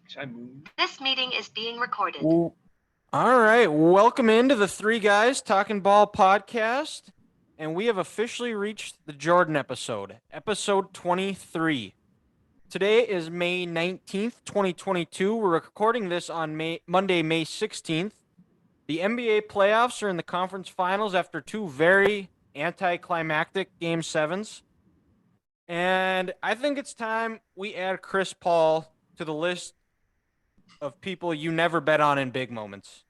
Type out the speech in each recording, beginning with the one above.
Should I move? This meeting is being recorded. All right, welcome into the Three Guys Talking Ball podcast, and we have officially reached the Jordan episode 23. Today is May 19th, 2022. We're recording this on Monday, May 16th. The NBA playoffs are in the conference finals after two very anticlimactic Game 7s. And I think it's time we add Chris Paul to the list of people you never bet on in big moments.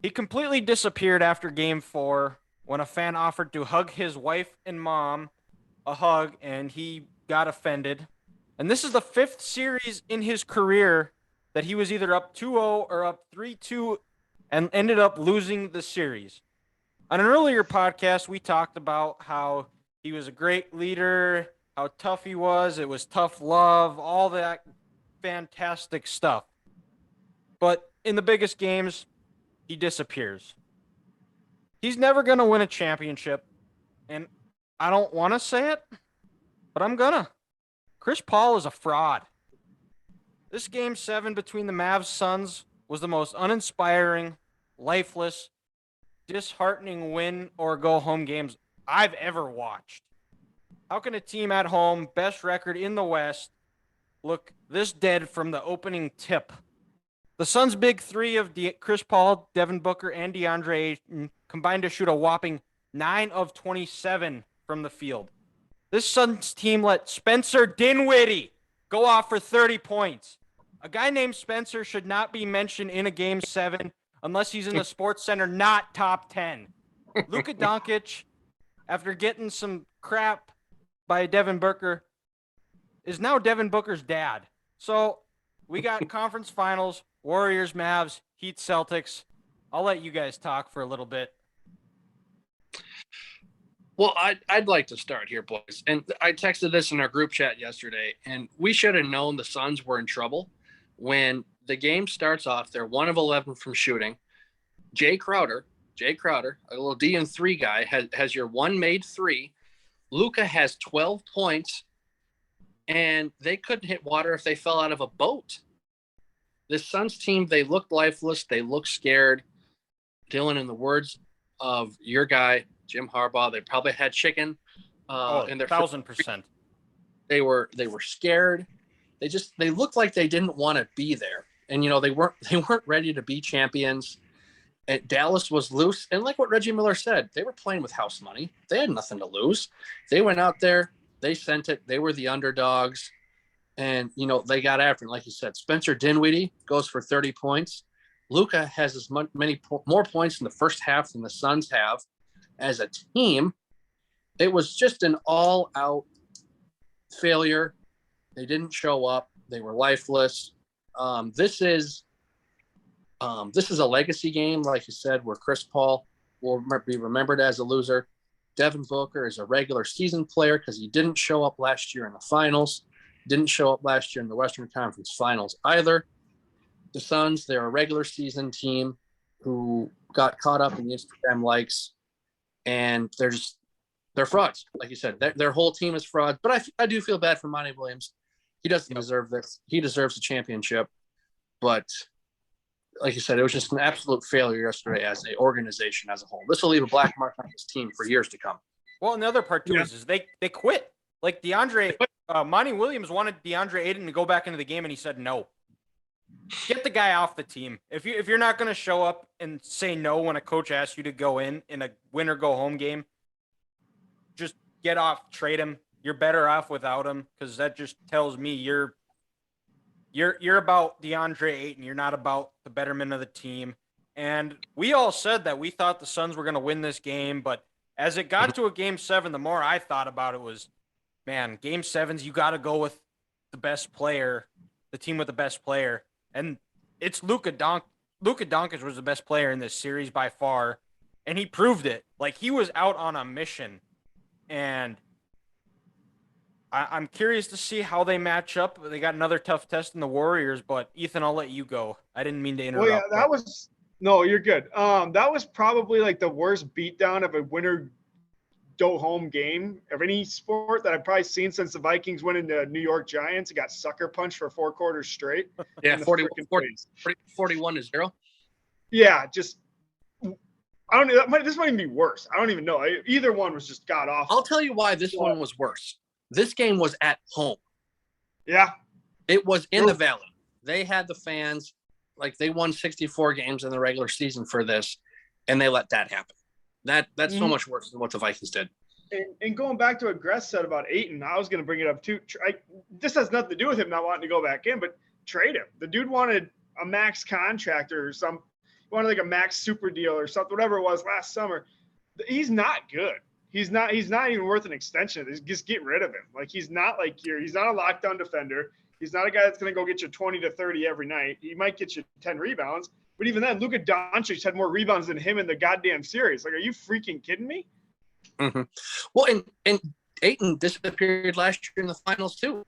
He completely disappeared after Game 4 when a fan offered to hug his wife and mom a hug, and he got offended. And this is the fifth series in his career that he was either up 2-0 or up 3-2 and ended up losing the series. On an earlier podcast, we talked about how he was a great leader, how tough he was, it was tough love, all that fantastic stuff. But in the biggest games, he disappears. He's never going to win a championship, and I don't want to say it, but I'm gonna. Chris Paul is a fraud. This Game 7 between the Mavs Suns was the most uninspiring, lifeless, disheartening win or go home games I've ever watched. How can a team at home, best record in the West, look this dead from the opening tip? The Suns' big three of Chris Paul, Devin Booker, and DeAndre Ayton combined to shoot a whopping 9 of 27 from the field. This Suns team let Spencer Dinwiddie go off for 30 points. A guy named Spencer should not be mentioned in a Game 7 unless he's in the Sports Center, not top 10. Luka Doncic, after getting some crap by Devin Booker, is now Devin Booker's dad. So we got conference finals, Warriors, Mavs, Heat, Celtics. I'll let you guys talk for a little bit. Well, I'd like to start here, boys. And I texted this in our group chat yesterday, and we should have known the Suns were in trouble when the game starts off. They're 1 of 11 from shooting. Jay Crowder, a little D&3 guy, has your one made three. Luka has 12 points, and they couldn't hit water if they fell out of a boat. This Suns team, they looked lifeless. They looked scared. Dylan, in the words of your guy, Jim Harbaugh, they probably had chicken in their 1,000%. They were scared. They looked like they didn't want to be there. And they weren't ready to be champions. And Dallas was loose. And like what Reggie Miller said, they were playing with house money. They had nothing to lose. They went out there, they sent it. They were the underdogs. And, they got after it. Like you said, Spencer Dinwiddie goes for 30 points. Luka has more points in the first half than the Suns have. As a team, it was just an all-out failure. They didn't show up. They were lifeless. This is a legacy game, like you said, where Chris Paul will be remembered as a loser. Devin Booker is a regular season player because he didn't show up last year in the finals. Didn't show up last year in the Western Conference Finals either. The Suns, they're a regular season team who got caught up in the Instagram likes, and they're frauds. Like you said, their whole team is frauds. But I do feel bad for Monty Williams. He doesn't deserve this. He deserves a championship. But like you said, it was just an absolute failure yesterday as an organization as a whole. This will leave a black mark on his team for years to come. Well, another part too is they quit. Like Monty Williams wanted DeAndre Ayton to go back into the game, and he said no. Get the guy off the team. If you're not going to show up and say no when a coach asks you to go in a win or go home game, just get off, trade him. You're better off without him, because that just tells me you're about DeAndre Ayton. You're not about the betterment of the team. And we all said that we thought the Suns were going to win this game, but as it got to a Game 7, the more I thought about it was, man, Game 7s, you got to go with the best player, the team with the best player. And it's Luka Doncic. Luka Doncic was the best player in this series by far, and he proved it. Like, he was out on a mission. And I'm curious to see how they match up. They got another tough test in the Warriors, but Ethan, I'll let you go. I didn't mean to interrupt. Well, yeah, no, you're good. That was probably like the worst beatdown of a winner go-home game of any sport that I've probably seen since the Vikings went into New York Giants and got sucker punched for 4 quarters straight. Yeah, in the 40, frickin' 40, face. 41-0. Yeah, just I don't know. This might even be worse. I don't even know. Either one was just god awful. I'll tell you why this one was worse. This game was at home. Yeah. It was in the Valley. They had the fans, like they won 64 games in the regular season for this, and they let that happen. That's so much worse than what the Vikings did. And going back to what Gress said about Ayton, I was going to bring it up too. This has nothing to do with him not wanting to go back in, but trade him. The dude wanted a max contract or wanted like a max super deal or something, whatever it was last summer. He's not good. He's not even worth an extension. Just get rid of him. Like he's not he's not a lockdown defender. He's not a guy that's going to go get you 20 to 30 every night. He might get you 10 rebounds, but even then, Luka Doncic had more rebounds than him in the goddamn series. Like, are you freaking kidding me? Mm-hmm. Well, and Ayton disappeared last year in the finals too.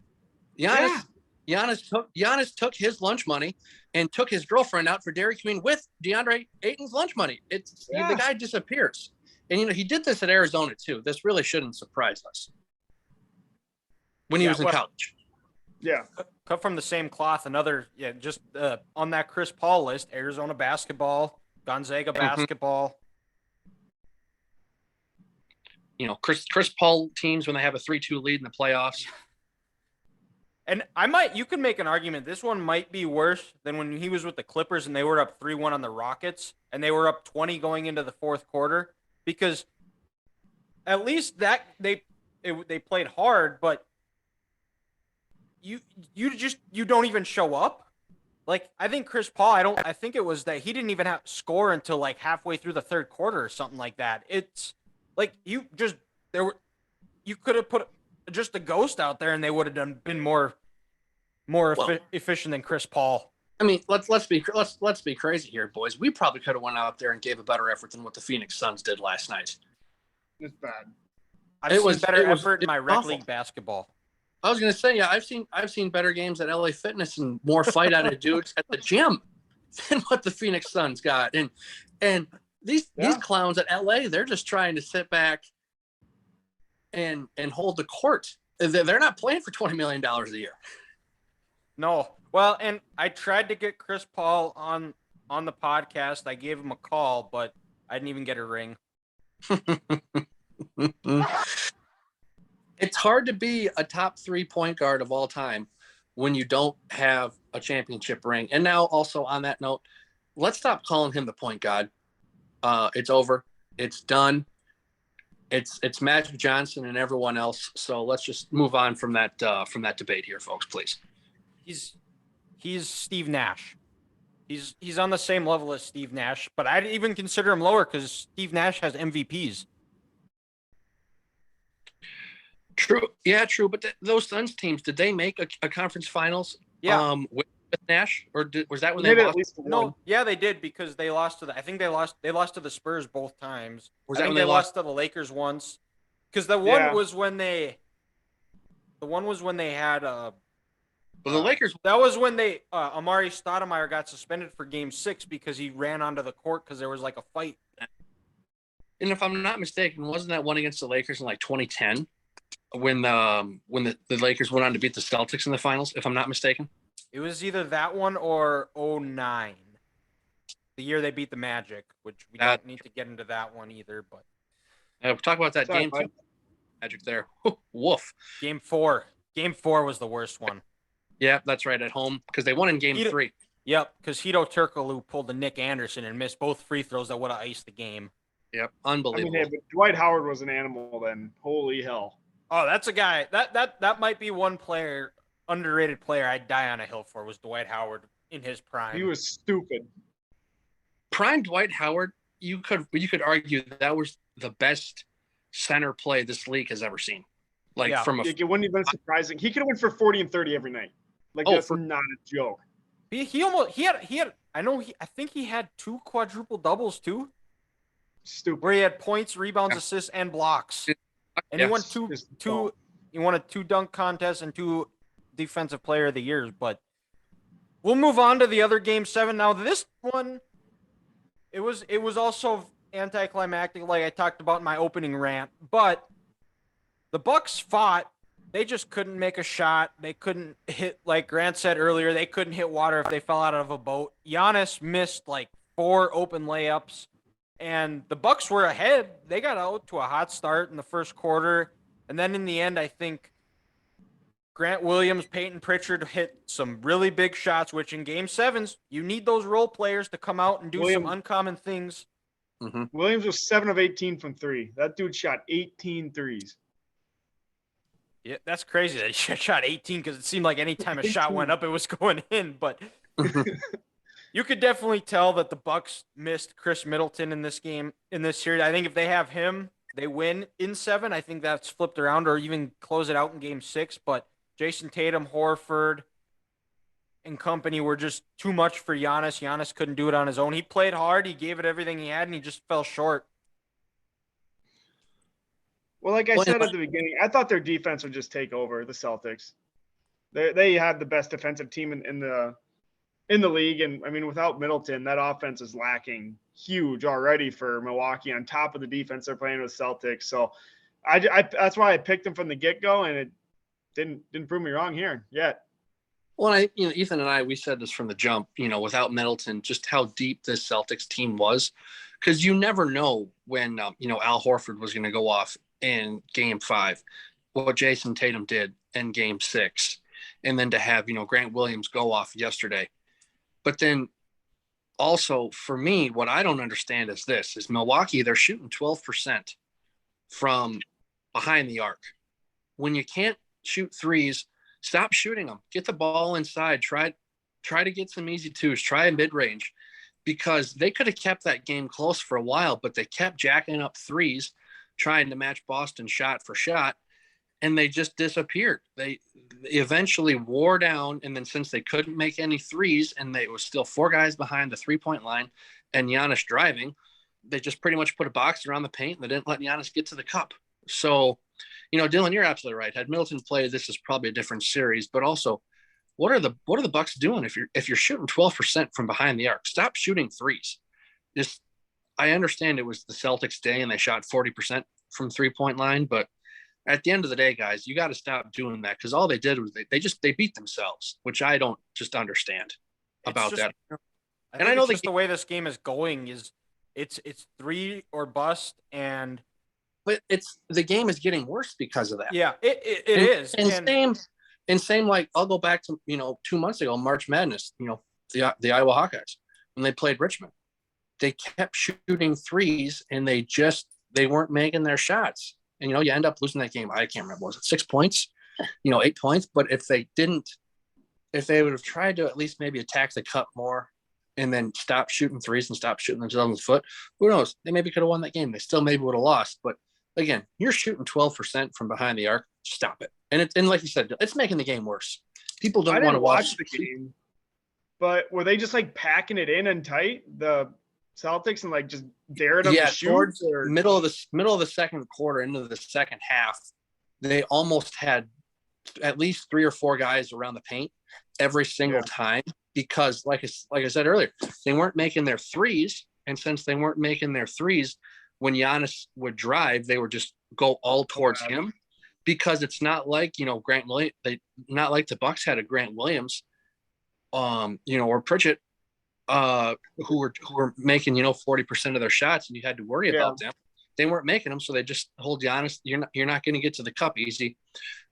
Giannis took his lunch money and took his girlfriend out for Dairy Queen with DeAndre Ayton's lunch money. The guy disappears. And, he did this at Arizona too. This really shouldn't surprise us when he was in college. Yeah. Cut from the same cloth. Just on that Chris Paul list, Arizona basketball, Gonzaga basketball. Chris Paul teams when they have a 3-2 lead in the playoffs. And you could make an argument. This one might be worse than when he was with the Clippers and they were up 3-1 on the Rockets and they were up 20 going into the fourth quarter, because at least that they played hard, but you don't even show up. Like, I think Chris Paul, I think it was that he didn't even have score until like halfway through the third quarter or something like that. It's like you could have put just a ghost out there and they would have been more efficient than Chris Paul. I mean, let's be crazy here, boys. We probably could have went out there and gave a better effort than what the Phoenix Suns did last night. It's bad. I've seen better effort in my rec league basketball. I was going to say, yeah, I've seen better games at LA Fitness and more fight out of dudes at the gym than what the Phoenix Suns got. And these clowns at LA, they're just trying to sit back and hold the court. They're not playing for $20 million a year. No. Well, and I tried to get Chris Paul on the podcast. I gave him a call, but I didn't even get a ring. It's hard to be a top 3 point guard of all time when you don't have a championship ring. And now also on that note, let's stop calling him the point guard. It's over. It's done. It's Magic Johnson and everyone else. So let's just move on from that debate here, folks, please. He's Steve Nash. He's on the same level as Steve Nash, but I'd even consider him lower because Steve Nash has MVPs. True. Yeah, true. But those Suns teams, did they make a conference finals? Yeah. With Nash, or was that when they lost? At least no, yeah, they did, because they lost to I think they lost to the Spurs both times. Was I that think when they lost to the Lakers once? Because the one was when they had Well, the Lakers. That was when they Amari Stoudemire got suspended for Game 6 because he ran onto the court because there was like a fight. And if I'm not mistaken, wasn't that one against the Lakers in like 2010 when the Lakers went on to beat the Celtics in the finals? If I'm not mistaken, it was either that one or 2009, the year they beat the Magic, which we don't need to get into that one either. But we'll talk about that game too. Magic there. Woof. Game 4 was the worst one. Yeah, that's right, at home, because they won in Game 3. Yep, because Hito Turkoglu pulled the Nick Anderson and missed both free throws that would have iced the game. Yep, unbelievable. I mean, but Dwight Howard was an animal then. Holy hell. Oh, that's a guy. That might be one player, underrated player I'd die on a hill for, was Dwight Howard in his prime. He was stupid. Prime Dwight Howard, you could argue that was the best center play this league has ever seen. Like it wouldn't have been surprising. He could have went for 40 and 30 every night. Like that's not a joke. He had I think he had 2 quadruple doubles too. Stupid. Where he had points, rebounds, assists, and blocks. And he won he won a 2 dunk contests and 2 defensive player of the years. But we'll move on to the other Game 7. Now this one, it was also anticlimactic, like I talked about in my opening rant. But the Bucks fought. They just couldn't make a shot. They couldn't hit, like Grant said earlier, they couldn't hit water if they fell out of a boat. Giannis missed like 4 open layups, and the Bucks were ahead. They got out to a hot start in the first quarter, and then in the end, I think Grant Williams, Peyton Pritchard hit some really big shots, which in game sevens, you need those role players to come out and do some uncommon things. Mm-hmm. Williams was 7 of 18 from 3. That dude shot 18 threes. Yeah, that's crazy that he shot 18 because it seemed like any time a shot went up, it was going in. But you could definitely tell that the Bucks missed Chris Middleton in this game, in this series. I think if they have him, they win in 7. I think that's flipped around or even close it out in game 6. But Jason Tatum, Horford, and company were just too much for Giannis. Giannis couldn't do it on his own. He played hard. He gave it everything he had, and he just fell short. Well, like I said at the beginning, I thought their defense would just take over the Celtics. They had the best defensive team in the league, and I mean, without Middleton, that offense is lacking huge already for Milwaukee. On top of the defense they're playing with Celtics, so I that's why I picked them from the get go, and it didn't prove me wrong here yet. Well, Ethan and I, we said this from the jump. Without Middleton, just how deep this Celtics team was, because you never know when Al Horford was going to go off in game 5, what Jason Tatum did in game 6, and then to have, Grant Williams go off yesterday. But then also for me, what I don't understand is Milwaukee, they're shooting 12% from behind the arc. When you can't shoot threes, stop shooting them, get the ball inside, try to get some easy twos, try a mid-range, because they could have kept that game close for a while, but they kept jacking up threes, trying to match Boston shot for shot, and they just disappeared. They eventually wore down, and then since they couldn't make any threes, and it was still 4 guys behind the 3-point line and Giannis driving, they just pretty much put a box around the paint, and they didn't let Giannis get to the cup. So, Dylan, you're absolutely right. Had Middleton played, this is probably a different series, but also what are the Bucks doing if you're shooting 12% from behind the arc? Stop shooting threes. I understand it was the Celtics day and they shot 40% from 3-point line, but at the end of the day, guys, you got to stop doing that, because all they did was they beat themselves, which I don't just understand about that. I know the way this game is going is it's 3 or bust, but the game is getting worse because of that. Yeah, it is. And same like I'll go back to 2 months ago, March Madness. The Iowa Hawkeyes when they played Richmond. They kept shooting threes and they weren't making their shots. And, you end up losing that game. I can't remember. Was it 6 points? 8 points. But if they would have tried to at least maybe attack the cup more and then stop shooting threes and stop shooting themselves in the foot, who knows? They maybe could have won that game. They still maybe would have lost. But again, you're shooting 12% from behind the arc. Stop it. And like you said, it's making the game worse. People don't want to watch the game. But were they just like packing it in and tight, the Celtics, and like just dared them to shoot? Towards middle of the second quarter into the second half, they almost had at least 3 or 4 guys around the paint every single time, because like I said earlier, they weren't making their threes. And since they weren't making their threes, when Giannis would drive, they would just go all towards him, because it's not like, Grant Williams, not like the Bucks had a Grant Williams, or Pritchett, who were making 40% of their shots, and you had to worry about them. They weren't making them, so they just hold Giannis. You're not going to get to the cup easy.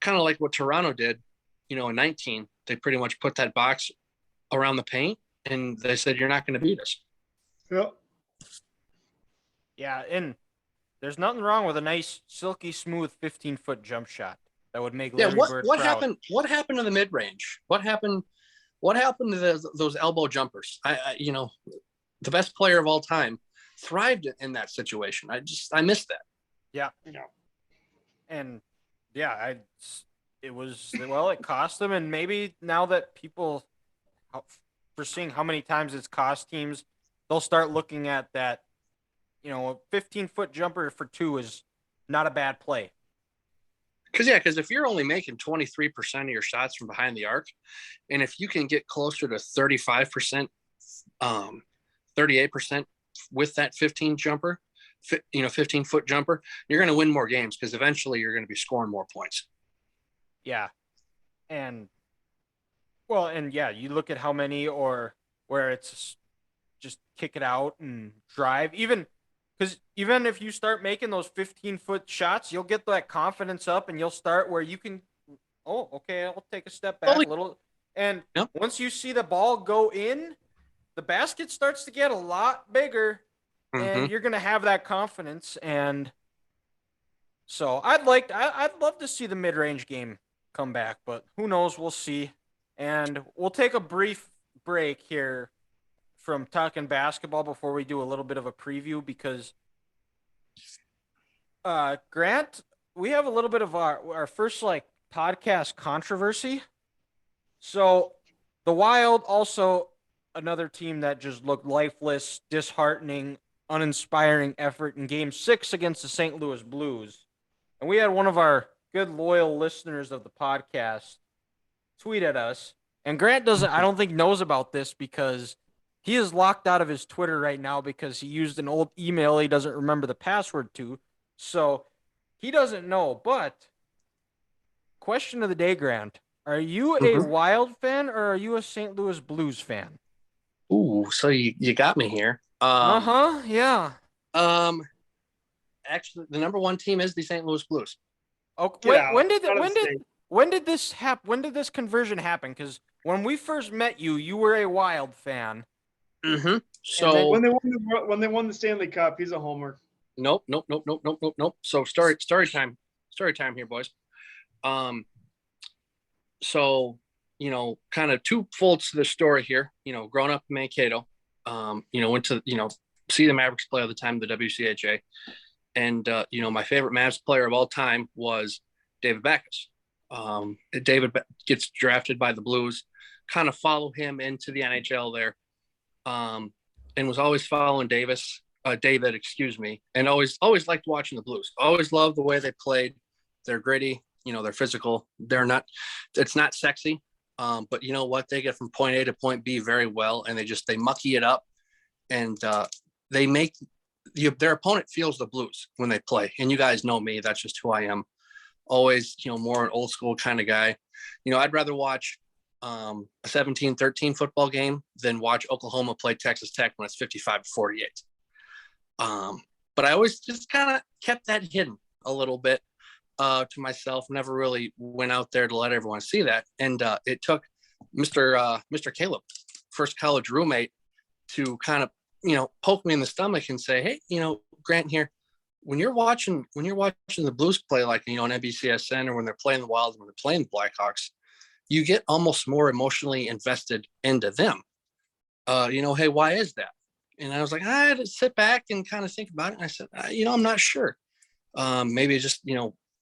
Kind of like what Toronto did, in 19. They pretty much put that box around the paint, and they said you're not going to beat us. Yep. Yeah, and there's nothing wrong with a nice, silky smooth 15-foot jump shot that would make Larry Bird what proud. What happened to the mid range? What happened to those elbow jumpers? The best player of all time thrived in that situation. I missed that. Yeah. And it cost them. And maybe now that people, for seeing how many times it's cost teams, they'll start looking at that. A 15-foot jumper for 2 is not a bad play. Because if you're only making 23% of your shots from behind the arc, and if you can get closer to 35%, 38% with that 15 jumper, 15-foot jumper, you're going to win more games because eventually you're going to be scoring more points. Yeah. And you look at how many or where it's just kick it out and drive, even if you start making those 15-foot shots, you'll get that confidence up and you'll start where you can, oh, okay, I'll take a step back a little. And once you see the ball go in, the basket starts to get a lot bigger and you're going to have that confidence. And so I'd love to see the mid-range game come back, but who knows? We'll see. And we'll take a brief break here from talking basketball before we do a little bit of a preview because Grant, we have a little bit of our first podcast controversy. So the Wild, also another team that just looked lifeless, disheartening, uninspiring effort in Game 6 against the St. Louis Blues. And we had one of our good loyal listeners of the podcast tweet at us. And Grant I don't think knows about this because he is locked out of his Twitter right now because he used an old email he doesn't remember the password to. So he doesn't know. But question of the day, Grant. Are you a Wild fan or are you a St. Louis Blues fan? Ooh, so you got me here. Yeah. Actually, the number one team is the St. Louis Blues. Okay. When did this happen? When did this conversion happen? Because when we first met you, you were a Wild fan. So when they won the Stanley Cup, he's a homer. Nope. So story time here, boys. So kind of two folds to the story here. Growing up in Mankato, went to see the Mavericks play all the time, the WCHA, and my favorite Mavs player of all time was David Backes. David gets drafted by the Blues, kind of follow him into the NHL there, and was always following David, and always liked watching the Blues. Always loved the way they played. They're gritty, they're physical. It's not sexy, but you know what? They get from point A to point B very well, and they mucky it up, and they make their opponent feels the Blues when they play. And you guys know me; that's just who I am. Always, more an old school kind of guy. I'd rather watch a 17-13 football game than watch Oklahoma play Texas Tech when it's 55-48. But I always just kind of kept that hidden a little bit to myself. Never really went out there to let everyone see that. And it took Mr. Caleb, first college roommate, to kind of poke me in the stomach and say, hey, Grant here. When you're watching the Blues play, like on NBCSN, or when they're playing the Wild, when they're playing the Blackhawks, you get almost more emotionally invested into them. Hey, why is that? And I was like, I had to sit back and kind of think about it. And I said, I'm not sure. Maybe it just,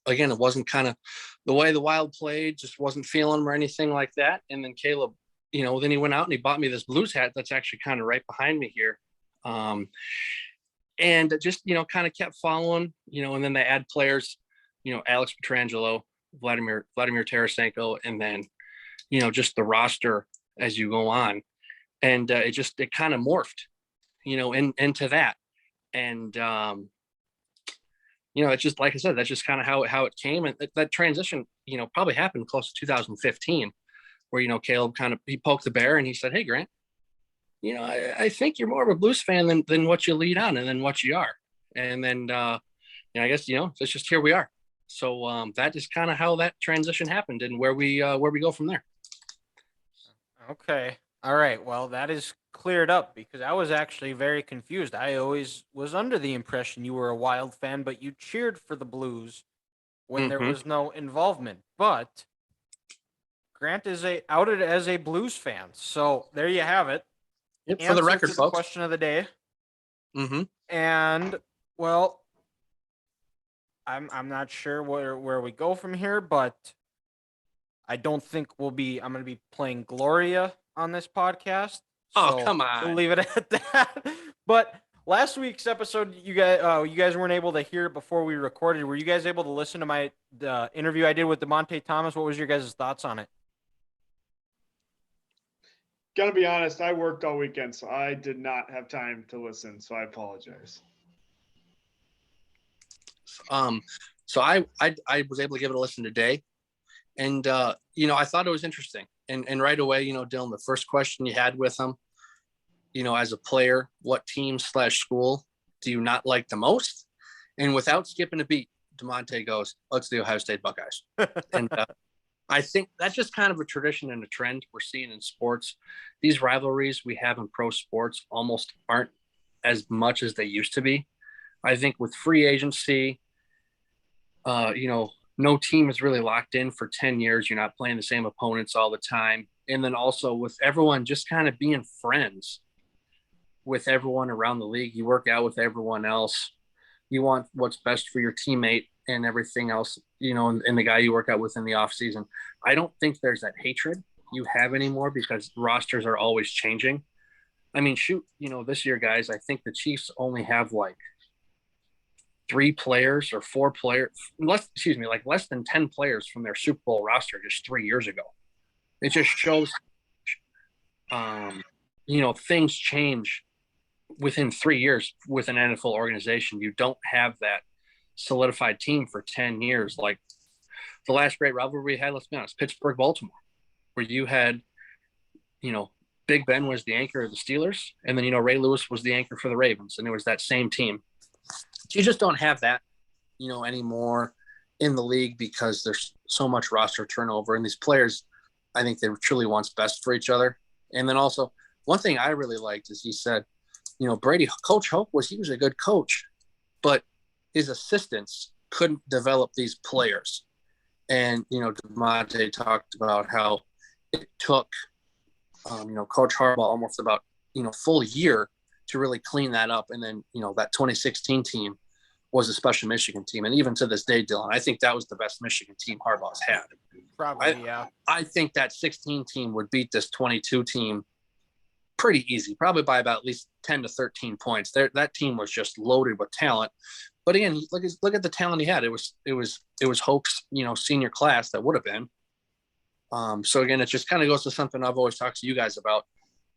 again, it wasn't kind of the way the Wild played, just wasn't feeling them or anything like that. And then Caleb, then he went out and he bought me this Blues hat that's actually kind of right behind me here. And just, kind of kept following, and then they add players, Alex Pietrangelo, Vladimir Tarasenko, and then, just the roster as you go on. And it kind of morphed, into that. And, it's just, like I said, that's just kind of how it came. And that transition, probably happened close to 2015, where, Caleb he poked the bear and he said, hey, Grant, I think you're more of a Blues fan than what you lead on and than what you are. And then, I guess, it's just here we are. So that is kind of how that transition happened and where we go from there. Okay. All right. Well, that is cleared up because I was actually very confused. I always was under the impression you were a Wild fan, but you cheered for the Blues when there was no involvement. But Grant is outed as a Blues fan. So there you have it. Yep, for the record, folks. Question of the day. And well, I'm not sure where we go from here, but I don't think I'm going to be playing Gloria on this podcast. So come on. We'll leave it at that. But last week's episode, you guys weren't able to hear it before we recorded. Were you guys able to listen to the interview I did with DeMonte Thomas? What was your guys' thoughts on it? Gotta be honest, I worked all weekend, so I did not have time to listen, so I apologize. So I was able to give it a listen today, and I thought it was interesting. And right away, Dylan, the first question you had with him, as a player, what team/school do you not like the most? And without skipping a beat, DeMonte goes, "Let's the Ohio State Buckeyes." And I think that's just kind of a tradition and a trend we're seeing in sports. These rivalries we have in pro sports almost aren't as much as they used to be. I think with free agency, no team is really locked in for 10 years. You're not playing the same opponents all the time. And then also with everyone just kind of being friends with everyone around the league, you work out with everyone else. You want what's best for your teammate and everything else, and the guy you work out with in the off season. I don't think there's that hatred you have anymore because rosters are always changing. I mean, shoot, this year, guys, I think the Chiefs only have like 3 players or 4 players, less than 10 players from their Super Bowl roster just 3 years ago. It just shows, things change within 3 years with an NFL organization. You don't have that solidified team for 10 years. Like the last great rivalry we had, let's be honest, Pittsburgh, Baltimore, where you had, Big Ben was the anchor of the Steelers. And then, Ray Lewis was the anchor for the Ravens. And it was that same team. You just don't have that, anymore in the league because there's so much roster turnover. And these players, I think they truly want best for each other. And then also, one thing I really liked is he said, Brady, Coach Hope he was a good coach, but his assistants couldn't develop these players. And, DeMonte talked about how it took, Coach Harbaugh almost about, full year to really clean that up. And then, that 2016 team was a special Michigan team. And even to this day, Dylan, I think that was the best Michigan team Harbaugh's had. Probably, yeah. I think that 16 team would beat this 22 team pretty easy, probably by about at least 10 to 13 points. That team was just loaded with talent. But again, look at the talent he had. It was Hoke's, senior class that would have been. So again, it just kind of goes to something I've always talked to you guys about.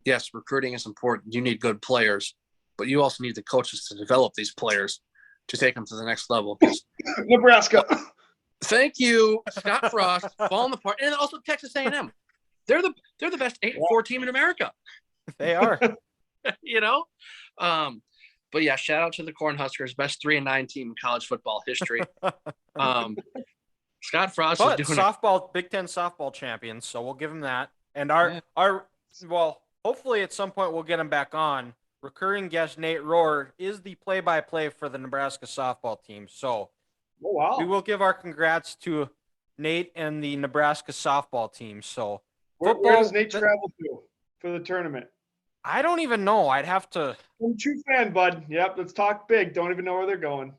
Yes, recruiting is important. You need good players, but you also need the coaches to develop these players to take them to the next level. Nebraska. Thank you, Scott Frost, falling apart, and also Texas A&M. They're the best 8-4 team in America. They are. But yeah, shout out to the Cornhuskers, best 3-9 team in college football history. Scott Frost is doing softball, Big Ten softball champions, so we'll give him that. And hopefully at some point we'll get him back on. Recurring guest Nate Rohr is the play-by-play for the Nebraska softball team. So we will give our congrats to Nate and the Nebraska softball team. So where does Nate travel to for the tournament? I don't even know. I'd have to. I'm a true fan, bud. Yep, let's talk big. Don't even know where they're going.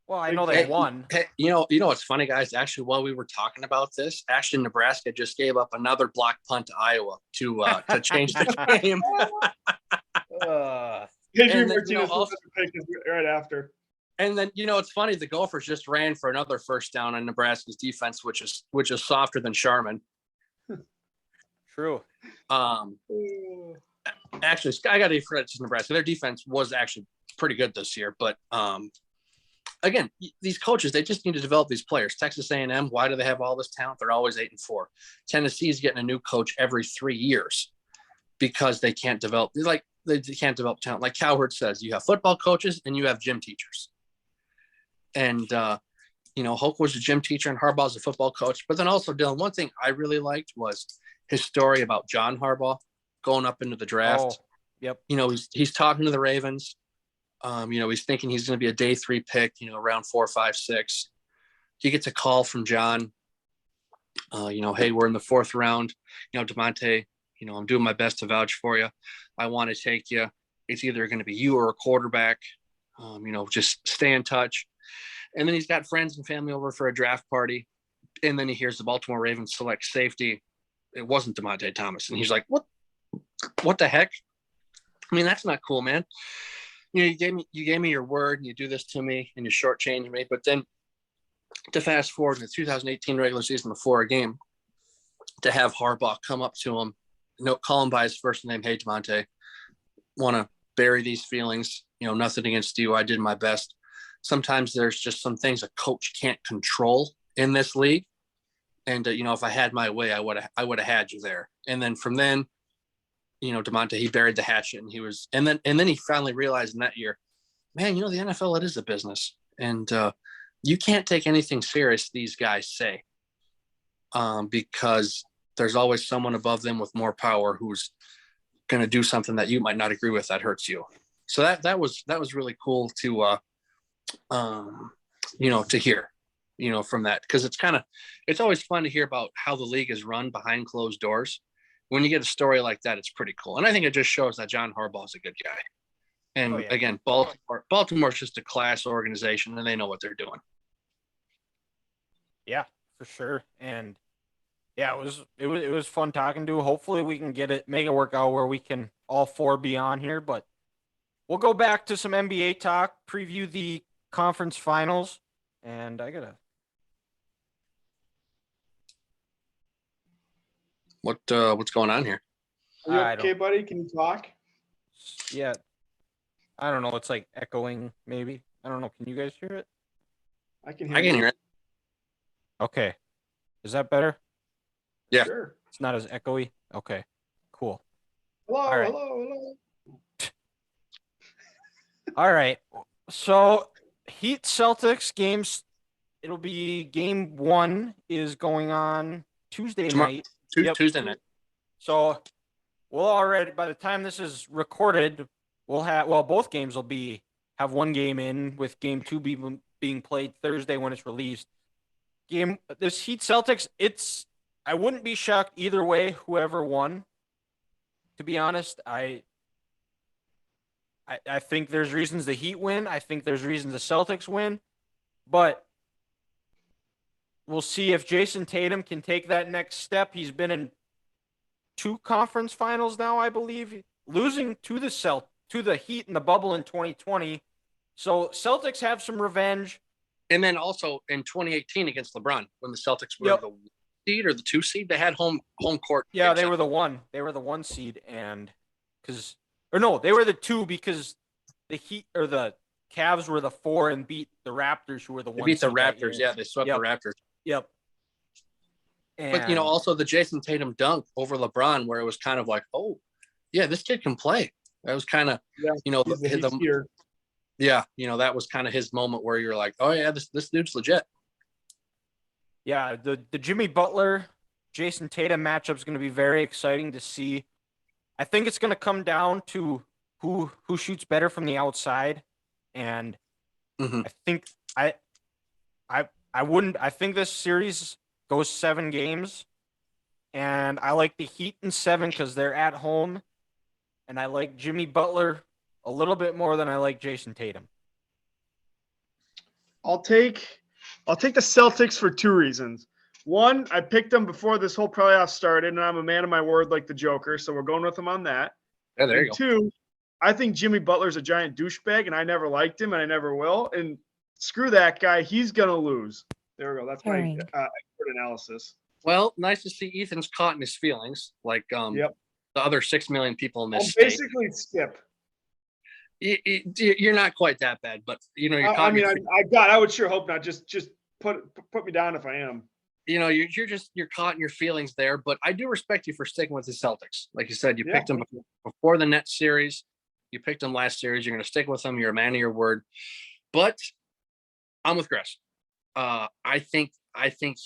Well, I know they won. Hey, what's funny, guys? Actually, while we were talking about this, actually, Nebraska just gave up another block punt to Iowa to change the game. Adrian Martinez right after. And then it's funny. The Gophers just ran for another first down on Nebraska's defense, which is softer than Sharman. True. Actually, I got to give credit to Nebraska. Their defense was actually pretty good this year, but again, these coaches, they just need to develop these players. Texas A&M, why do they have all this talent? They're always 8-4. Tennessee is getting a new coach every 3 years because they can't develop. They can't develop talent. Like Cowherd says, you have football coaches and you have gym teachers. And Hoke was a gym teacher and Harbaugh's a football coach. But then also, Dylan, one thing I really liked was his story about John Harbaugh going up into the draft. Oh, yep. He's talking to the Ravens. He's thinking he's going to be a day 3 pick, around 4, 5, 6. He gets a call from John. Hey, we're in the 4th round. DeMonte, I'm doing my best to vouch for you. I want to take you. It's either going to be you or a quarterback. Just stay in touch. And then he's got friends and family over for a draft party. And then he hears the Baltimore Ravens select safety. It wasn't Dymonte Thomas. And he's like, what the heck? I mean, that's not cool, man. You gave me your word and you do this to me and you shortchange me. But then to fast forward in the 2018 regular season before a game, to have Harbaugh come up to him, call him by his first name, hey, DeMonte, want to bury these feelings, nothing against you. I did my best sometimes there's just some things a coach can't control in this league. And, if I had my way, I would have had you there. And then from then, DeMonte, he buried the hatchet and then he finally realized in that year, man, the NFL, it is a business. And you can't take anything serious these guys say because there's always someone above them with more power who's going to do something that you might not agree with that hurts you. So that was really cool to, to hear, from that, because it's always fun to hear about how the league is run behind closed doors. When you get a story like that, it's pretty cool. And I think it just shows that John Harbaugh is a good guy. And again, Baltimore's just a class organization and they know what they're doing. Yeah, for sure. And yeah, it was fun talking to. Hopefully we can make it work out where we can all four be on here, but we'll go back to some NBA talk, preview the conference finals, and what's going on here? Are you okay, buddy? Can you talk? Yeah. I don't know. It's like echoing, maybe. I don't know. Can you guys hear it? I can hear it. Okay. Is that better? Yeah. Sure. It's not as echoey? Okay. Cool. Hello, All right. hello. All right. So, Heat Celtics games, it'll be game 1 is going on Tuesday night. Tuesday night. So, we'll already, by the time this is recorded, both games will have one game in, with game 2 being played Thursday when it's released. This Heat Celtics, I wouldn't be shocked either way, whoever won. To be honest, I think there's reasons the Heat win. I think there's reasons the Celtics win. But we'll see if Jason Tatum can take that next step. He's been in 2 conference finals now, I believe, losing to the Heat in the bubble in 2020. So Celtics have some revenge. And then also in 2018 against LeBron, when the Celtics were the seed or the 2 seed, they had home court. Yeah, they were the 1. They were the 1 seed, they were the 2 because the Heat or the Cavs were the 4 and beat the Raptors, who were the 1. They beat the Raptors. Yeah, they swept the Raptors. Yep. But also the Jason Tatum dunk over LeBron, where it was kind of like, oh, yeah, this kid can play. That was kind of, that was kind of his moment where you're like, oh yeah, this dude's legit. Yeah, the Jimmy Butler, Jason Tatum matchup is going to be very exciting to see. I think it's going to come down to who shoots better from the outside, and I think I think this series goes 7 games, and I like the Heat in 7 because they're at home, and I like Jimmy Butler a little bit more than I like Jason Tatum. I'll take the Celtics for 2 reasons. One, I picked them before this whole playoff started, and I'm a man of my word like the Joker, so we're going with them on that. Yeah, there you go. 2, I think Jimmy Butler's a giant douchebag, and I never liked him, and I never will. And screw that guy. He's going to lose. There we go. That's my expert analysis. Well, nice to see Ethan's caught in his feelings, like the other 6 million people in this state. Basically, Skip. You're not quite that bad, but you're caught. I would sure hope not. Just put me down if I am. You're caught in your feelings there, but I do respect you for sticking with the Celtics. Like you said, you picked them before the Nets series. You picked them last series. You're going to stick with them. You're a man of your word. But I'm with Gress. I think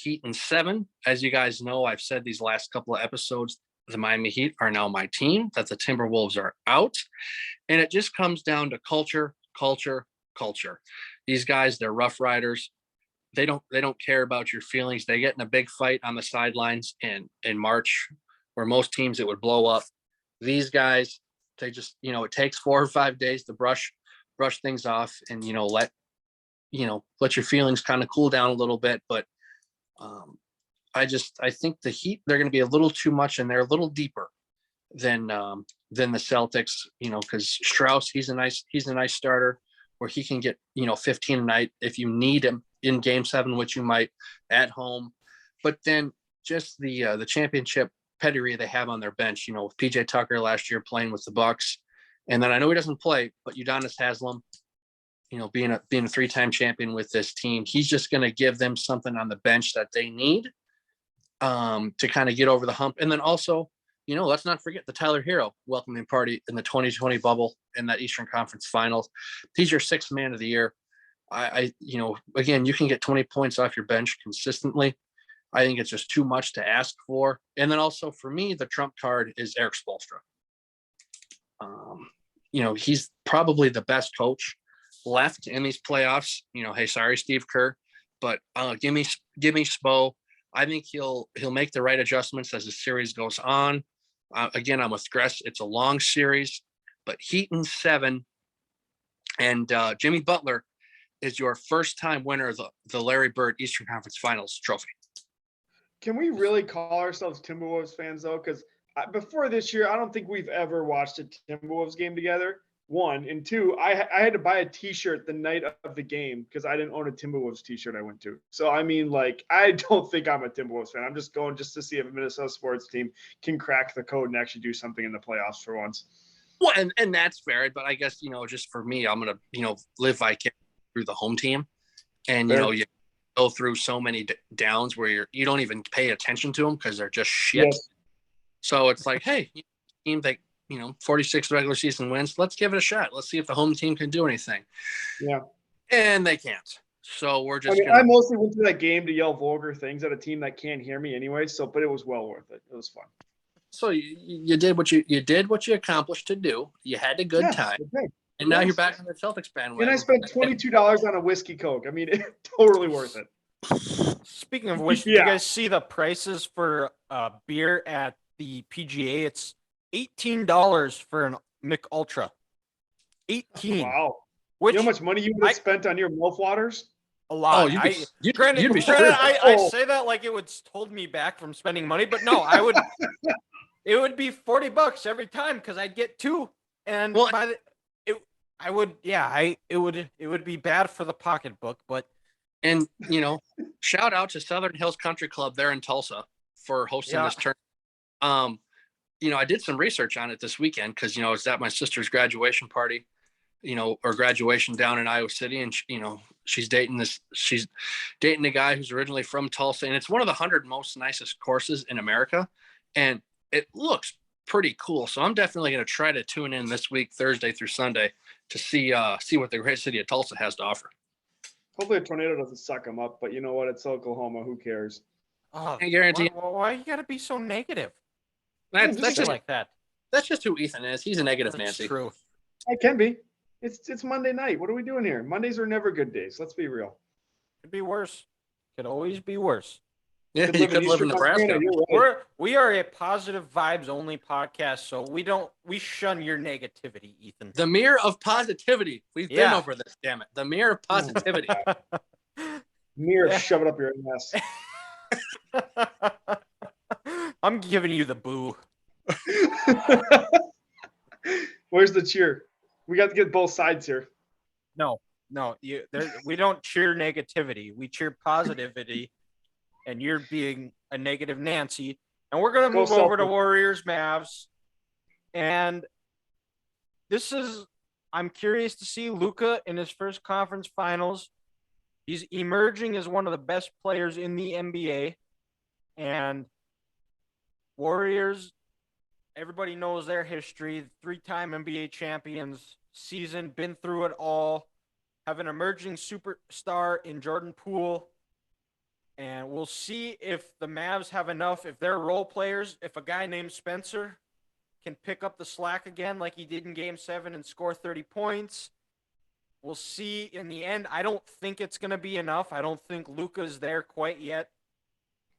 Heat in 7. As you guys know, I've said these last couple of episodes, the Miami Heat are now my team, that the Timberwolves are out. And it just comes down to culture. These guys, they're rough riders. They don't care about your feelings. They get in a big fight on the sidelines in March, where most teams it would blow up. These guys, they just, it takes 4 or 5 days to brush things off and, let your feelings kind of cool down a little bit. But I think the Heat, they're going to be a little too much, and they're a little deeper than the Celtics, because Strauss, he's a nice starter where he can get, 15 a night if you need him in game 7, which you might at home. But then just the championship pedigree they have on their bench, with PJ Tucker last year playing with the Bucks. And then I know he doesn't play, but Udonis Haslem, being a 3-time champion with this team. He's just going to give them something on the bench that they need to kind of get over the hump. And then also, let's not forget the Tyler Hero welcoming party in the 2020 bubble in that Eastern Conference Finals. He's your 6th man of the year. Again, you can get 20 points off your bench consistently. I think it's just too much to ask for. And then also for me, the trump card is Eric Spoelstra. He's probably the best coach left in these playoffs. Hey, sorry, Steve Kerr, but give me Spo. I think he'll make the right adjustments as the series goes on. Again, I'm with Gress. It's a long series, but Heat in 7, and Jimmy Butler is your first-time winner of the Larry Bird Eastern Conference Finals trophy. Can we really call ourselves Timberwolves fans, though? Because before this year, I don't think we've ever watched a Timberwolves game together, 1. And 2, I had to buy a T-shirt the night of the game because I didn't own a Timberwolves T-shirt I went to. So, I mean, I don't think I'm a Timberwolves fan. I'm just going just to see if a Minnesota sports team can crack the code and actually do something in the playoffs for once. Well, and that's fair. But I guess, just for me, I'm going to, live vicariously through the home team. And, you go through so many downs where you don't even pay attention to them because they're just shit. Yes. So it's like, hey, team that 46 regular season wins, let's give it a shot. Let's see if the home team can do anything. Yeah. And they can't. So we're just I mostly went to that game to yell vulgar things at a team that can't hear me anyway. So, but it was well worth it. It was fun. So you did what you accomplished to do. You had a good time. Okay. And now you're back on the Celtics bandwagon. And I spent $22 on a whiskey Coke. I mean, totally worth it. Speaking of which, did you guys see the prices for beer at the PGA? It's $18 for an Mick Ultra. 18. Wow. Which, you know how much money you would have spent on your MILF waters? A lot. Oh, you'd be I say that like it would hold me back from spending money, but no, I would. It would be $40 every time because I'd get 2, and it would be bad for the pocketbook, but. And, shout out to Southern Hills Country Club there in Tulsa for hosting this tournament. I did some research on it this weekend because, it's at my sister's graduation party, or graduation down in Iowa City. And, she's dating a guy who's originally from Tulsa. And it's one of the 100 most nicest courses in America. And it looks pretty cool. So I'm definitely going to try to tune in this week, Thursday through Sunday, to see what the great city of Tulsa has to offer. Hopefully a tornado doesn't suck them up, but you know what? It's Oklahoma. Who cares? Oh, I guarantee. Why you gotta be so negative? That's just like that. That's just who Ethan is. He's a negative That's Nancy. True. I can be. It's Monday night. What are we doing here? Mondays are never good days. Let's be real. Could be worse. Could always be worse. Yeah, you could live in Nebraska. We are a positive vibes only podcast, so we shun your negativity, Ethan. The mirror of positivity. We've been over this, damn it. The mirror of positivity. Mirror, shove it up your ass. I'm giving you the boo. Where's the cheer? We got to get both sides here. No, we don't cheer negativity. We cheer positivity. And you're being a negative Nancy. And we're going to move over to Warriors Mavs. And I'm curious to see Luka in his first conference finals. He's emerging as one of the best players in the NBA. And Warriors, everybody knows their history. 3-time NBA champions, season, been through it all. Have an emerging superstar in Jordan Poole. And we'll see if the Mavs have enough, if they're role players, if a guy named Spencer can pick up the slack again like he did in Game 7 and score 30 points. We'll see in the end. I don't think it's going to be enough. I don't think Luka's there quite yet.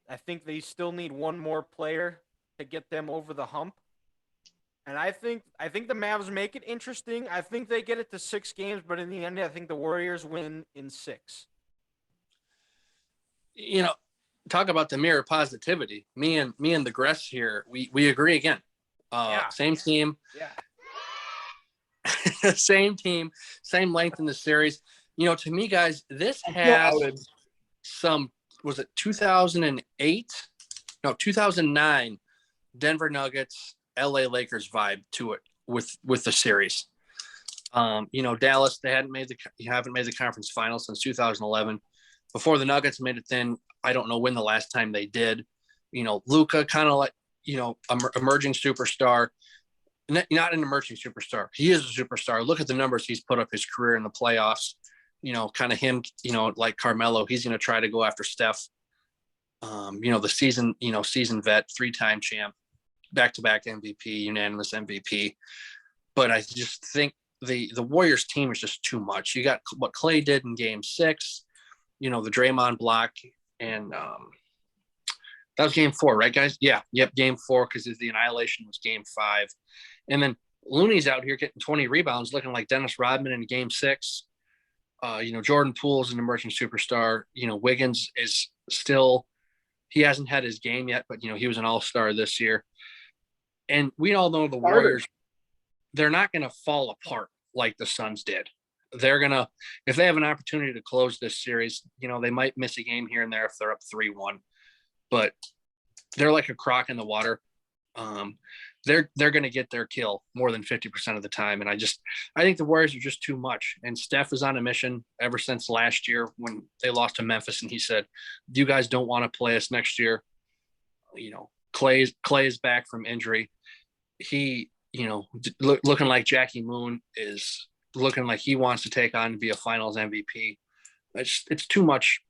I think they still need one more player to get them over the hump. And I think the Mavs make it interesting. I think they get it to 6 games, but in the end, I think the Warriors win in 6. Talk about the mirror positivity. Me and the Gress here, we agree again. Same team. Yeah. Same team, same length in the series. To me, guys, this has some, was it 2008? No, 2009 Denver Nuggets, LA Lakers vibe to it with the series. Dallas, they haven't made the conference finals since 2011. Before the Nuggets made it, then I don't know when the last time they did. Luka, kind of like emerging superstar. Not an emerging superstar. He is a superstar. Look at the numbers he's put up his career in the playoffs. Kind of him. Like Carmelo, he's going to try to go after Steph. The season vet, 3-time champ, back-to-back MVP, unanimous MVP. But I just think the Warriors team is just too much. You got what Clay did in Game 6, the Draymond block, and that was Game 4, right, guys? Yeah, yep, Game 4, because the annihilation was Game 5, and then Looney's out here getting 20 rebounds, looking like Dennis Rodman in Game 6. Jordan Poole's an emerging superstar. Wiggins is still, he hasn't had his game yet, but he was an all-star this year, and we all know the Warriors. They're not going to fall apart like the Suns did. They're going to, if they have an opportunity to close this series, they might miss a game here and there if they're up 3-1, but they're like a crock in the water. They're going to get their kill more than 50% of the time. And I think the Warriors are just too much. And Steph is on a mission ever since last year when they lost to Memphis. And he said, you guys don't want to play us next year. Clay is back from injury. He, looking like Jackie Moon is looking like he wants to take on to be a finals MVP. It's too much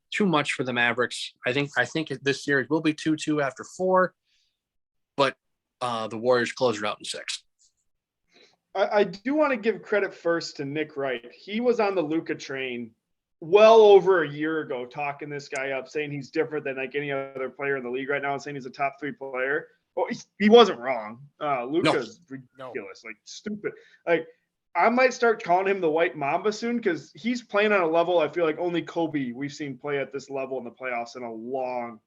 for the Mavericks. I think this series will be 2-2 after 4, but the Warriors close it out in 6. I do want to give credit first to Nick Wright. He was on the Luka train well over a year ago, talking this guy up, saying he's different than like any other player in the league right now, and saying he's a top 3 player. Well, he wasn't wrong. Luka's ridiculous, like stupid. Like I might start calling him the White Mamba soon because he's playing on a level I feel like only Kobe we've seen play at this level in the playoffs in a long.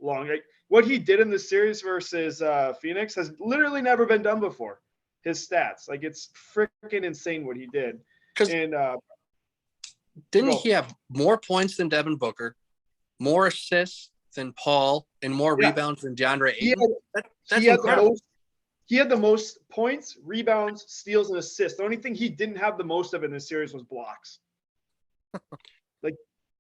Like what he did in the series versus Phoenix has literally never been done before. His stats, like it's freaking insane what he did. And didn't he have more points than Devin Booker, more assists than Paul, and more rebounds than DeAndre Ayton? That's incredible. He had the most points, rebounds, steals, and assists. The only thing he didn't have the most of in this series was blocks. Like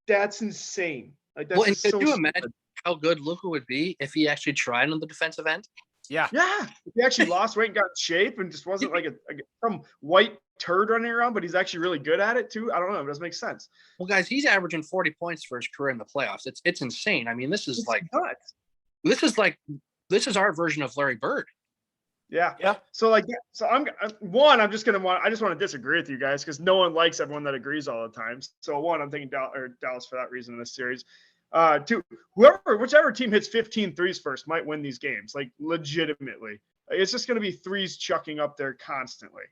that's insane. Like that's could you imagine how good Luka would be if he actually tried on the defensive end? Yeah. If he actually lost weight and got in shape and just wasn't like some white turd running around, but he's actually really good at it too. I don't know. It doesn't make sense. Well, guys, he's averaging 40 points for his career in the playoffs. It's insane. I mean, this is our version of Larry Bird. Yeah. So I just want to disagree with you guys because no one likes everyone that agrees all the time. So I'm thinking Dallas for that reason in this series. 2, whichever team hits 15 threes first might win these games, like legitimately. It's just going to be threes chucking up there constantly.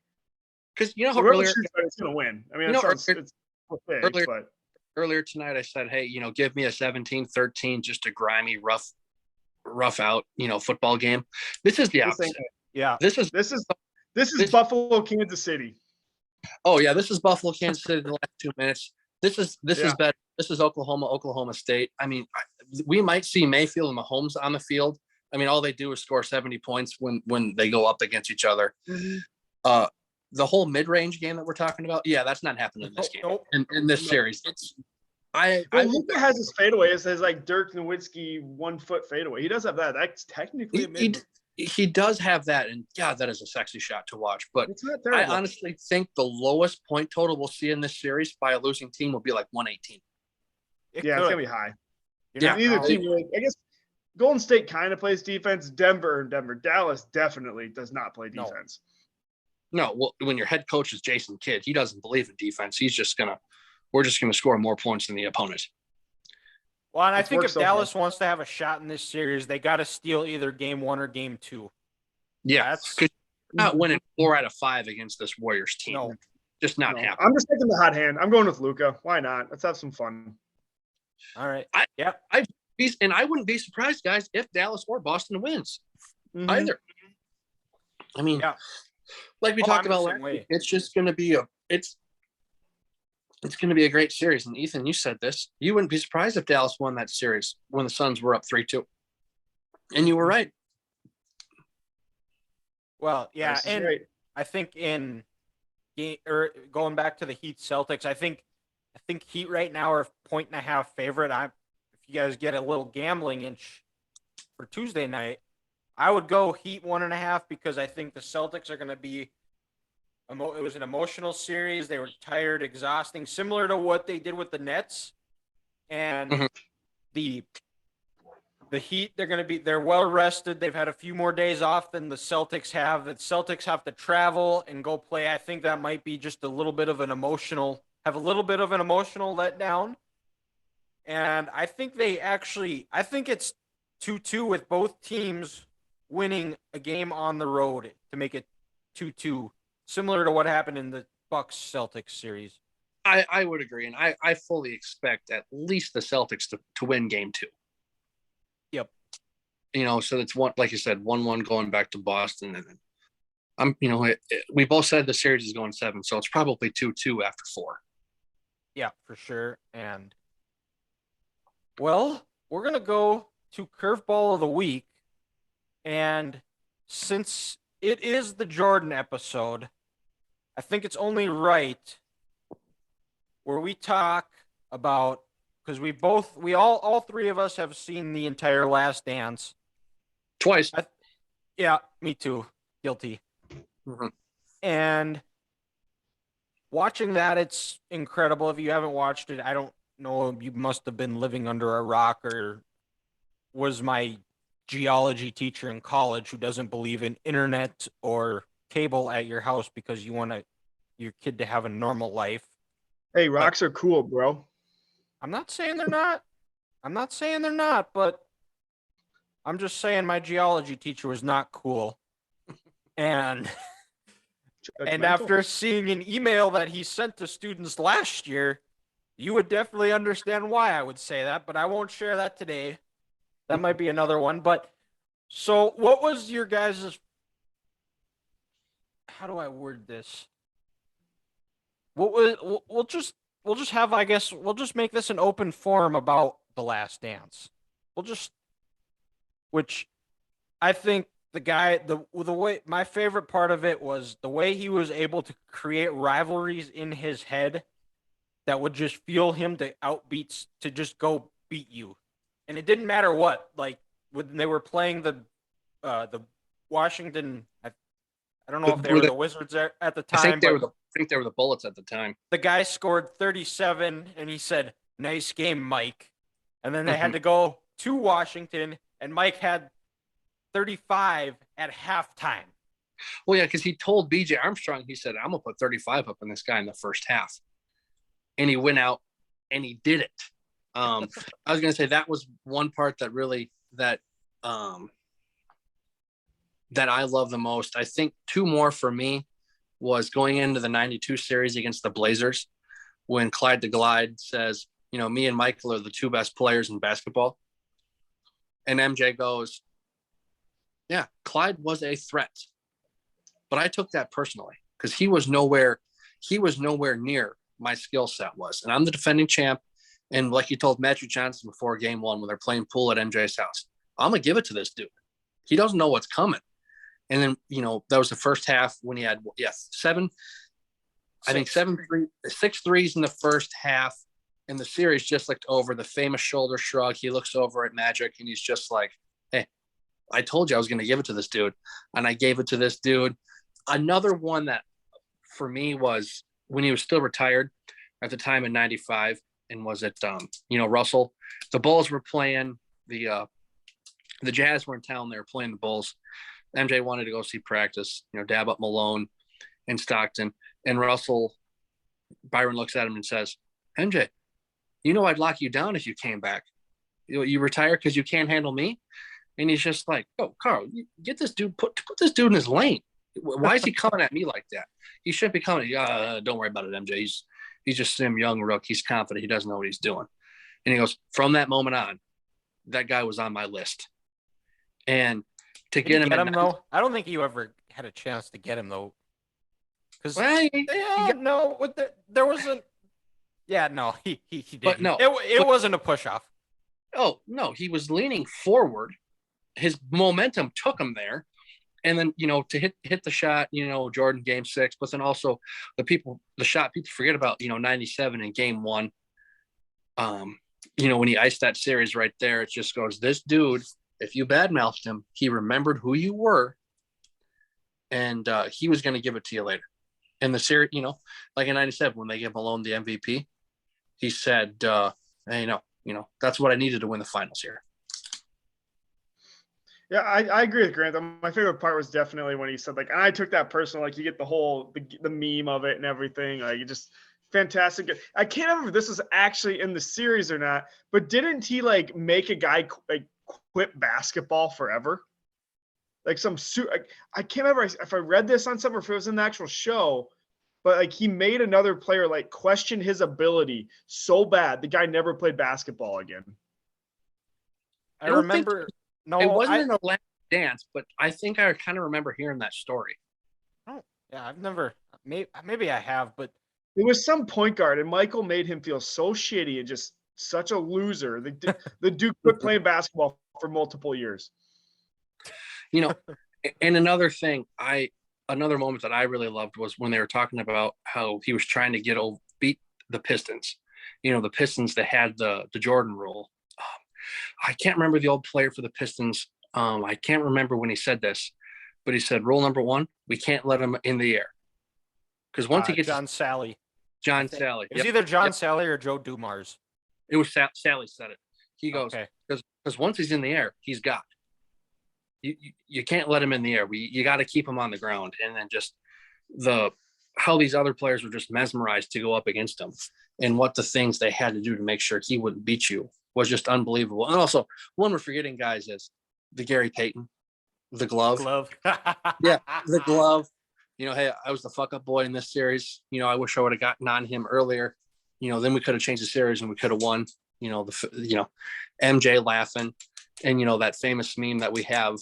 Because earlier it's going to win. I mean, earlier tonight I said, hey, give me a 17-13, just a grimy, rough out, football game. This is the opposite. Yeah. This is Buffalo, Kansas City. Oh yeah, this is Buffalo, Kansas City. The last 2 minutes. This is better. This is Oklahoma State. I mean, we might see Mayfield and Mahomes on the field. I mean, all they do is score 70 points when they go up against each other. Mm-hmm. The whole mid-range game that we're talking about, that's not happening in this game. In this series, Luka has his fadeaway. It says like Dirk Nowitzki 1 foot fadeaway. He does have that. That's technically a mid. He does have that, and that is a sexy shot to watch. But I honestly think the lowest point total we'll see in this series by a losing team will be like 118. It's gonna be high. Neither team really. I guess Golden State kind of plays defense. Dallas definitely does not play defense. No, well, when your head coach is Jason Kidd, he doesn't believe in defense. We're just gonna score more points than the opponent. Well, and I think if Dallas wants to have a shot in this series, they got to steal either Game 1 or Game 2. Yeah, because not winning 4 out of 5 against this Warriors team. No, just not happening. I'm just taking the hot hand. I'm going with Luka. Why not? Let's have some fun. All right. And I wouldn't be surprised, guys, if Dallas or Boston wins either. I mean, like we talked about last week, it's just going to be it's going to be a great series. And Ethan, you said this. You wouldn't be surprised if Dallas won that series when the Suns were up 3-2. And you were right. Well, yeah, and great. I think in game, or going back to the Heat Celtics, I think Heat right now are 1.5 favorite. If you guys get a little gambling inch for Tuesday night, I would go Heat 1.5 because I think the Celtics are going to be. It was an emotional series. They were tired, exhausting, similar to what they did with the Nets, and Mhm. the Heat. They're well rested. They've had a few more days off than the Celtics have. The Celtics have to travel and go play. I think that might be just a little bit of an emotional letdown. And I think it's 2-2 with both teams winning a game on the road to make it 2-2, similar to what happened in the Bucks-Celtics series. I would agree, and I fully expect at least the Celtics to win game 2. Yep. So it's one, like you said, 1-1 going back to Boston, and then we both said the series is going 7, so it's probably 2-2 after 4. Yeah, for sure. And well, we're gonna go to Curveball of the Week, and since it is the Jordan episode, I think it's only right where we talk about, because all three of us have seen the entire Last Dance. Twice. Yeah, me too. Guilty. Mhm. And watching that, it's incredible. If you haven't watched it, I don't know, you must have been living under a rock or was my geology teacher in college who doesn't believe in internet or cable at your house because you want your kid to have a normal life. Hey, rocks are cool, bro. I'm not saying they're not. But I'm just saying my geology teacher was not cool. And after seeing an email that he sent to students last year, you would definitely understand why I would say that, but I won't share that today. That might be another one. But so what was your guys' how do I word this? We'll just have, I guess, we'll just make this an open forum about The Last Dance. Which I think the way, my favorite part of it was the way he was able to create rivalries in his head that would just fuel him to just go beat you. And it didn't matter what, like when they were playing the Washington, I don't know if they were the Wizards at the time. I think they were the Bullets at the time. The guy scored 37 and he said, "Nice game, Mike." And then they had to go to Washington and Mike had 35 at halftime. Well, yeah, because he told BJ Armstrong, he said, "I'm gonna put 35 up on this guy in the first half," and he went out and he did it. I was gonna say that was one part that really that I love the most. I think 2 more for me was going into the 92 series against the Blazers when Clyde the Glide says, "Me and Michael are the 2 best players in basketball," and MJ goes, "Yeah, Clyde was a threat." But I took that personally because he was nowhere near my skill set was. And I'm the defending champ. And like you told Matthew Johnson before game 1, when they're playing pool at MJ's house, I'm going to give it to this dude. He doesn't know what's coming. And then, that was the first half when he had, 6 threes in the first half. And the series just looked over. The famous shoulder shrug. He looks over at Magic and he's just like, "Hey, I told you I was going to give it to this dude." And I gave it to this dude. Another one that for me was when he was still retired at the time in 95. And was it, Russell? The Bulls were playing the Jazz were in town. They were playing the Bulls. MJ wanted to go see practice, dab up Malone and Stockton. And Byron looks at him and says, "MJ, I'd lock you down if you came back. You retire because you can't handle me?" And he's just like, "Oh, Carl, get this dude, put this dude in his lane. Why is he coming at me like that? He shouldn't be coming. Don't worry about it, MJ. He's just some young rook. He's confident. He doesn't know what he's doing." And he goes, from that moment on, that guy was on my list. And to get him though, I don't think you ever had a chance to get him though. Because there wasn't. Yeah, no, he didn't. But no, it wasn't a push off. Oh no, he was leaning forward. His momentum took him there, and then, to hit the shot, Jordan game 6, but then also the shot people forget about, 97 in game 1. When he iced that series right there, it just goes, this dude, if you badmouthed him, he remembered who you were, and he was going to give it to you later. In the series, like in 97, when they gave Malone the MVP, he said, hey, that's what I needed to win the finals here. Yeah, I agree with Grant. My favorite part was definitely when he said, like, and I took that personal, like, you get the whole, the meme of it and everything. Like, you just fantastic. I can't remember if this was actually in the series or not, but didn't he, like, make a guy, like, quit basketball forever? Like I can't remember if I read this on something or if it was in the actual show, but like he made another player like question his ability so bad the guy never played basketball again. I remember. No, it wasn't in the Last Dance, but I think I kind of remember hearing that story. Oh, yeah, I've never. Maybe I have, but it was some point guard, and Michael made him feel so shitty and just such a loser. The dude quit playing basketball for multiple years. And another moment that I really loved was when they were talking about how he was trying to beat the Pistons. The Pistons that had the Jordan rule. I can't remember the old player for the Pistons. I can't remember when he said this, but he said, rule number 1, we can't let him in the air. Because once he gets John Sally. John Sally. It was either John Sally or Joe Dumars. It was Sally said it. He goes, because once he's in the air, he's got. You can't let him in the air. You got to keep him on the ground. And then just how these other players were just mesmerized to go up against him, and what the things they had to do to make sure he wouldn't beat you was just unbelievable. And also, one we're forgetting, guys, is the Gary Payton, the glove. Yeah, the glove. Hey, I was the fuck up boy in this series. I wish I would have gotten on him earlier. Then we could have changed the series and we could have won. MJ laughing, and that famous meme that we have.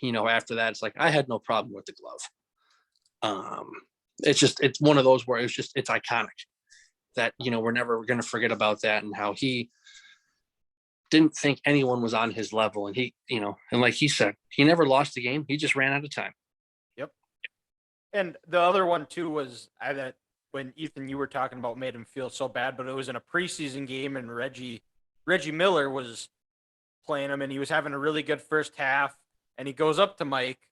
After that, it's like, I had no problem with the glove. It's one of those where it's iconic that, we're never going to forget about that, and how he didn't think anyone was on his level. And he, and like he said, he never lost a game. He just ran out of time. Yep. And the other one too was that when Ethan, you were talking about, made him feel so bad, but it was in a preseason game, and Reggie Miller was playing him, and he was having a really good first half. And he goes up to Mike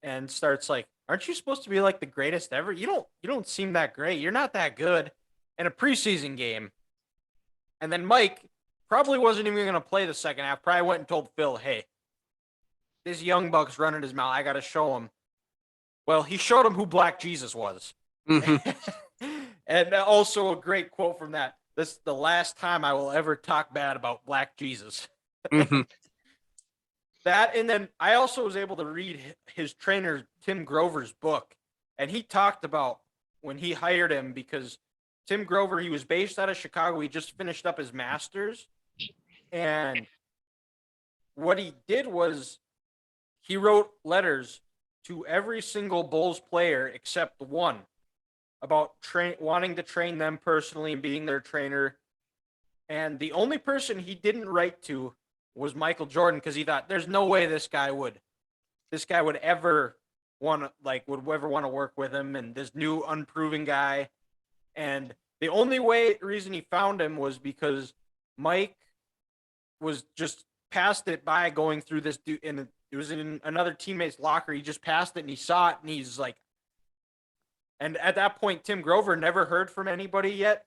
and starts like, aren't you supposed to be like the greatest ever? You don't seem that great. You're not that good in a preseason game. And then Mike probably wasn't even going to play the second half. Probably went and told Phil, hey, this young buck's running his mouth. I got to show him. Well, he showed him who Black Jesus was. Mm-hmm. And also a great quote from that. This is the last time I will ever talk bad about Black Jesus. Mm-hmm. That, and then I also was able to read his trainer, Tim Grover's book, and he talked about when he hired him, because Tim Grover, he was based out of Chicago. He just finished up his master's, and what he did was he wrote letters to every single Bulls player except one about wanting to train them personally and being their trainer. And the only person he didn't write to was Michael Jordan, because he thought there's no way this guy would ever want to work with him, and this new unproven guy. And the only reason he found him was because Mike was just passed it by going through this dude, and it was in another teammate's locker. He just passed it and he saw it, and he's like, and at that point, Tim Grover never heard from anybody yet.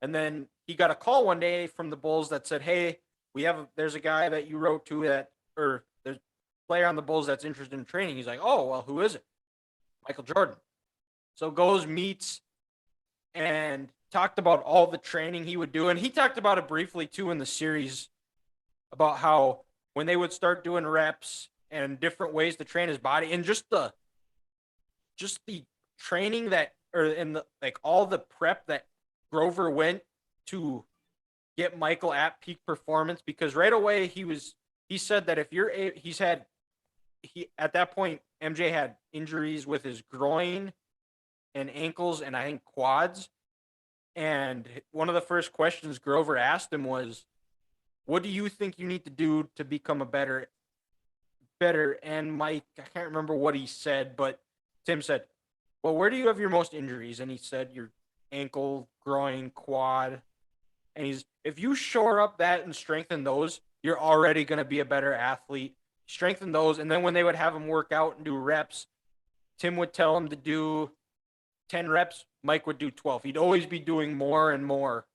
And then he got a call one day from the Bulls that said, hey, there's a guy that you wrote to or there's a player on the Bulls that's interested in training. He's like, oh, well, who is it? Michael Jordan. So goes, meets, and talked about all the training he would do. And he talked about it briefly too in the series, about how when they would start doing reps and different ways to train his body, and just the training all the prep that Grover went to get Michael at peak performance. Because right away he said that at that point, MJ had injuries with his groin and ankles and I think quads. And one of the first questions Grover asked him was, what do you think you need to do to become a better better. And Mike, I can't remember what he said, but Tim said, well, where do you have your most injuries? And he said, your ankle, groin, quad. And if you shore up that and strengthen those, you're already going to be a better athlete. Strengthen those. And then when they would have him work out and do reps, Tim would tell him to do 10 reps. Mike would do 12. He'd always be doing more and more.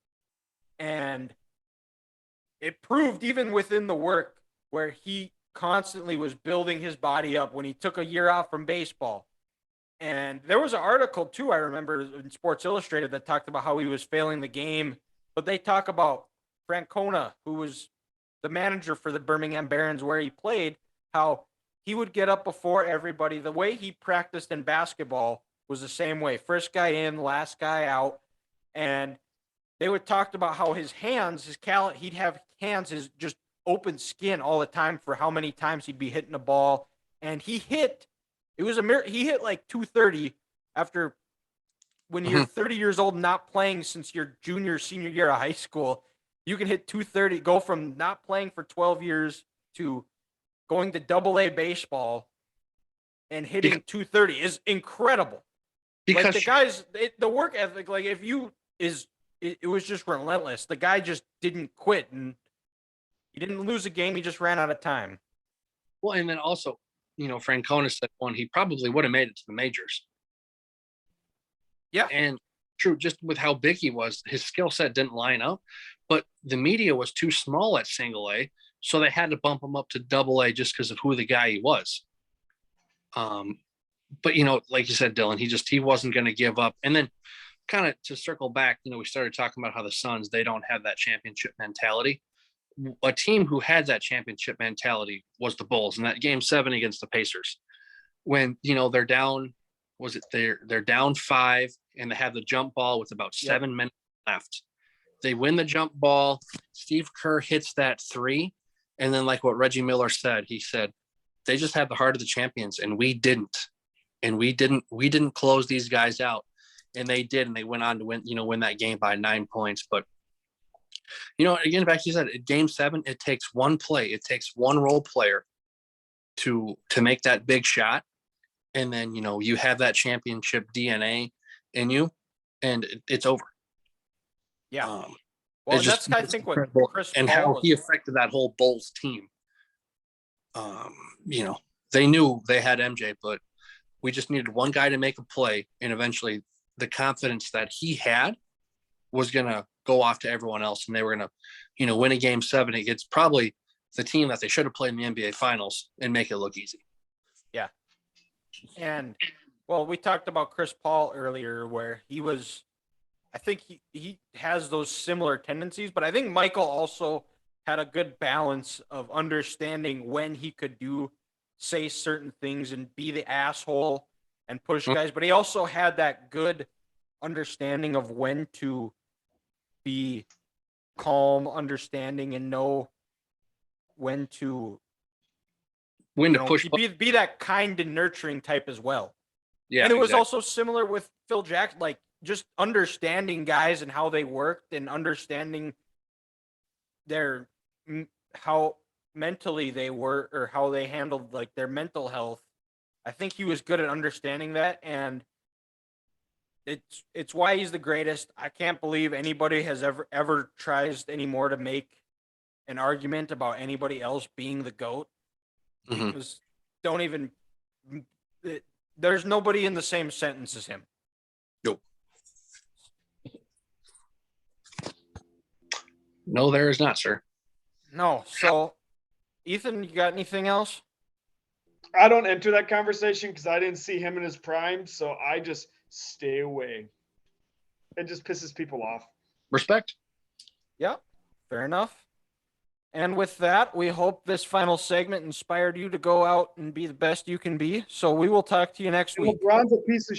And it proved even within the work where he constantly was building his body up when he took a year off from baseball. And there was an article, too, I remember in Sports Illustrated that talked about how he was failing the game. But they talk about Francona, who was the manager for the Birmingham Barons where he played, how he would get up before everybody. The way he practiced in basketball was the same way. First guy in, last guy out. And they would talk about how his hands, he'd have hands, his just open skin all the time for how many times he'd be hitting the ball. And he hit like 230 after when you're 30 years old, not playing since your senior year of high school. You can hit 230, go from not playing for 12 years to going to AA baseball and hitting 230 is incredible. Because like the guys, the work ethic, like it was just relentless. The guy just didn't quit, and he didn't lose a game. He just ran out of time. Well, and then also, Francona said he probably would have made it to the majors. Yeah. And true, just with how big he was, his skill set didn't line up, but the media was too small at single A, so they had to bump him up to double A just because of who the guy he was. But like you said, Dylan, he wasn't going to give up. And then kind of to circle back, we started talking about how the Suns, they don't have that championship mentality. A team who had that championship mentality was the Bulls in that game 7 against the Pacers. When, they're down, they're down 5 and they have the jump ball with about 7 minutes left. They win the jump ball. Steve Kerr hits that 3. And then like what Reggie Miller said, he said, they just have the heart of the champions and we didn't. And we didn't close these guys out. And they did. And they went on to win that game by 9 points. But, again, back to you said, game 7, it takes one play. It takes one role player to make that big shot. And then, you have that championship DNA in you and it's over. Yeah. Well, that's I think what Chris and Paul how he affected that whole Bulls team. They knew they had MJ, but we just needed one guy to make a play, and eventually the confidence that he had was going to go off to everyone else, and they were going to, win a game 7 against probably the team that they should have played in the NBA Finals and make it look easy. Yeah. And, well, we talked about Chris Paul earlier where I think he has those similar tendencies, but I think Michael also had a good balance of understanding when he could say certain things and be the asshole and push guys, but he also had that good understanding of when to be calm, understanding, and know when to push, be that kind and nurturing type as well. Yeah, and it was also similar with Phil Jackson, like just understanding guys and how they worked and understanding how mentally they were or how they handled like their mental health. I think he was good at understanding that, and it's why he's the greatest. I can't believe anybody has ever tries anymore to make an argument about anybody else being the GOAT. Because there's nobody in the same sentence as him. Nope. No, there is not, sir. No. So, Ethan, you got anything else? I don't enter that conversation because I didn't see him in his prime, so I just stay away. It just pisses people off. Respect. Yeah, fair enough. And with that, we hope this final segment inspired you to go out and be the best you can be. So we will talk to you next week. LeBron's a piece of